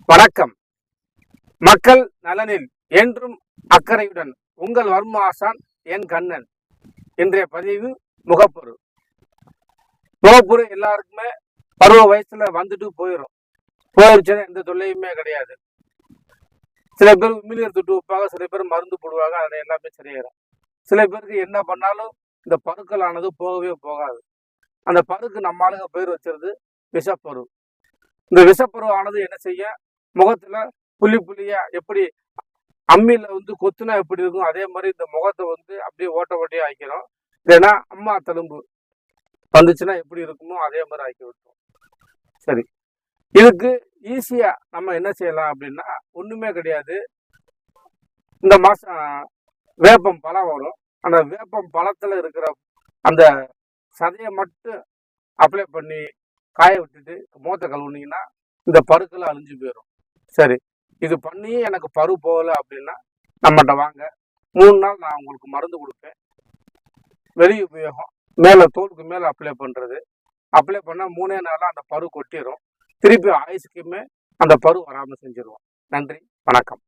வணக்கம். மக்கள் நலனில் என்றும் அக்கறையுடன் உங்கள் வர்ம ஆசான் என் கண்ணன். இன்றைய பதிவு முகப்பரு. எல்லாருக்குமே பருவ வயசுல வந்துட்டு போயிருச்சுன்னா எந்த தொல்லையுமே கிடையாது. சில பேர் உமிழ்நீர் தொட்டு வைப்பாங்க, சில பேர் மருந்து போடுவாங்க, அதை எல்லாமே சரியாயிரும். சில பேருக்கு என்ன பண்ணாலும் இந்த பருக்களானது போகவே போகாது. அந்த பருக்கு நம்ம ஆளுங்க பேர் வச்சிருது விஷப்பரு. இந்த விஷப்பரு ஆனது என்ன செய்ய, முகத்துல புள்ளியா எப்படி அம்மியில கொத்துனா எப்படி இருக்கும், அதே மாதிரி இந்த முகத்தை அப்படியே ஓட்டையா ஆக்கிரும். இல்லைன்னா அம்மா தழும்பு வந்துச்சுன்னா எப்படி இருக்குமோ அதே மாதிரி ஆக்கி விட்டுரும். சரி, இதுக்கு ஈஸியா நம்ம என்ன செய்யலாம் அப்படின்னா, ஒண்ணுமே கிடையாது. இந்த மாசம் வேப்பம் பழம் வரும். அந்த வேப்பம் பழத்துல இருக்கிற அந்த சதையை மட்டும் அப்ளை பண்ணி காய விட்டுட்டு முகத்தை கழுவுனீங்கன்னா இந்த பருக்கெல்லாம் அழிஞ்சு போயிடும். சரி, இது பண்ணி எனக்கு பரு போகலை அப்படின்னா நம்மகிட்ட வாங்க. 3 நாள் நான் உங்களுக்கு மருந்து கொடுப்பேன். வெளி உபயோகம், மேலே தோலுக்கு மேலே அப்ளை பண்ணுறது. அப்ளை பண்ணால் 3 நாளாக அந்த பரு கொட்டிடும். திருப்பி ஆயுசுக்குமே அந்த பரு வராமல் செஞ்சிருவோம். நன்றி, வணக்கம்.